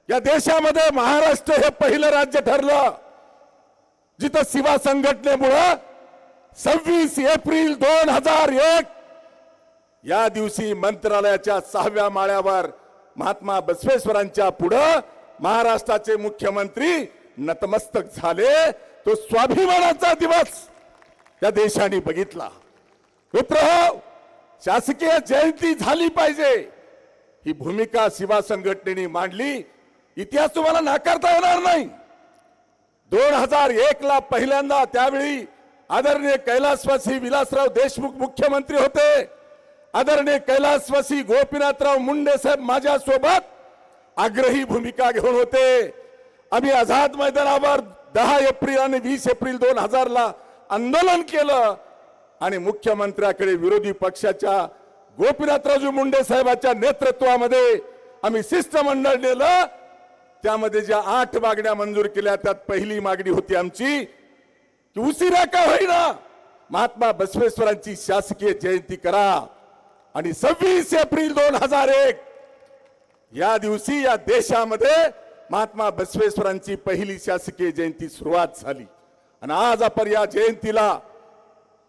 या देशामध्ये महाराष्ट्र हे पहिलं राज्य ठरलं जिथं शिवा संघटनेमुळे 26 एप्रिल 2001 या दिवशी मंत्रालयाच्या 6व्या माळ्यावर महात्मा बसवेश्वरांच्या पुढे महाराष्ट्राचे मुख्यमंत्री नतमस्तक झाले। तो स्वाभिमानाचा दिवस या देशाने बघितला। मित्रहो, शासकीय जयंती झाली पाहिजे ही भूमिका शिवा संघटनेने मांडली। इतिहास तुम्हाला नाकारता येणार नाही। 2001 ला पहिल्यांदा त्यावेळी आदरणीय कैलासवासी विलासराव देशमुख मुख्यमंत्री होते। आदरणीय कैलासवासी गोपीनाथराव मुंडे साहेब माझ्या सोबत आग्रही भूमिका घेऊन होते। आम्ही आझाद मैदानावर 10 एप्रिल आणि 20 एप्रिल 2000 ला आंदोलन केलं आणि मुख्यमंत्र्याकडे विरोधी पक्षाच्या गोपीनाथरावजी मुंडे साहेबांच्या नेतृत्वामध्ये आम्ही शिष्टमंडळ नेलं। त्यामध्ये ज्या 8 मागण्या मंजूर केल्या त्यात पहिली मागणी होती आमची की उशिरा का होईना महात्मा बसवेश्वरांची शासकीय जयंती करा। आणि 26 एप्रिल 2001 या दिवशी या देशामध्ये महात्मा बसवेश्वरांची पहिली शासकीय जयंती सुरुवात झाली। आणि आज आपण या जयंतीला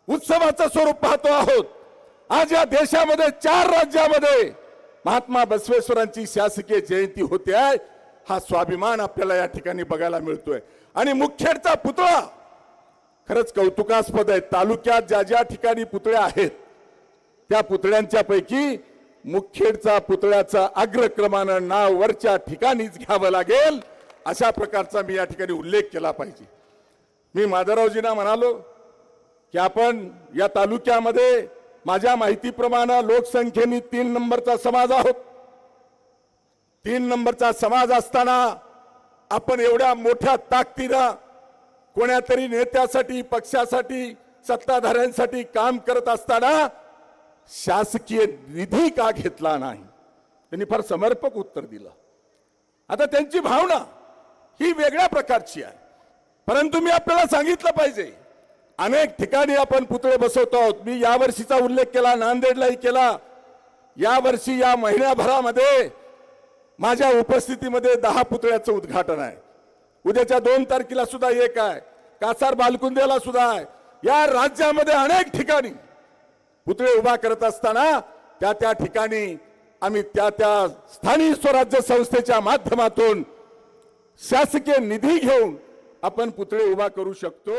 उत्सवाचं स्वरूप पाहतो आहोत। आज या देशामध्ये 4 राज्यामध्ये महात्मा बसवेश्वरांची शासकीय जयंती होते आहे। हा स्वाभिमान आपल्याला या ठिकाणी बघायला मिळतोय। आणि मुखेडचा पुतळा खरंच कौतुकास्पद आहे। तालुक्यात ज्या ज्या ठिकाणी पुतळे आहेत त्या पुतळ्यांच्या पैकी मुखेडचा पुतळ्याचा अग्रक्रमानं नाव वरच्या ठिकाणीच घ्यावं लागेल अशा प्रकारचा मी या ठिकाणी उल्लेख केला पाहिजे। मी माधवरावजींना म्हणालो की आपण या तालुक्यामध्ये माझ्या माहितीप्रमाणे लोकसंख्येने 3 नंबरचा समाज आहोत। 3 नंबरचा समाज असताना आपण एवढ्या मोठ्या ताकदीनं कोण्यातरी नेत्यासाठी पक्षासाठी सत्ताधाऱ्यांसाठी काम करत असताना शासकीय निधी का घेतला नाही त्यांनी फार समर्पक उत्तर दिलं। आता त्यांची भावना ही वेगळ्या प्रकारची आहे, परंतु मी आपल्याला सांगितलं पाहिजे अनेक ठिकाणी आपण पुतळे बसवतो आहोत। मी या वर्षीचा उल्लेख केला, नांदेडलाही केला। या वर्षी या महिन्याभरामध्ये माझ्या उपस्थितीमध्ये 10 पुतळ्याचं उद्घाटन आहे। उद्याच्या 2 तारखेला सुद्धा एक आहे, कासार बालकुंदेला सुद्धा आहे। या राज्यामध्ये अनेक ठिकाणी पुतळे उभा करत असताना त्या ठिकाणी आम्ही त्या स्थानिक स्वराज्य संस्थेच्या माध्यमातून शासकीय निधी घेऊन आपण पुतळे उभा करू शकतो।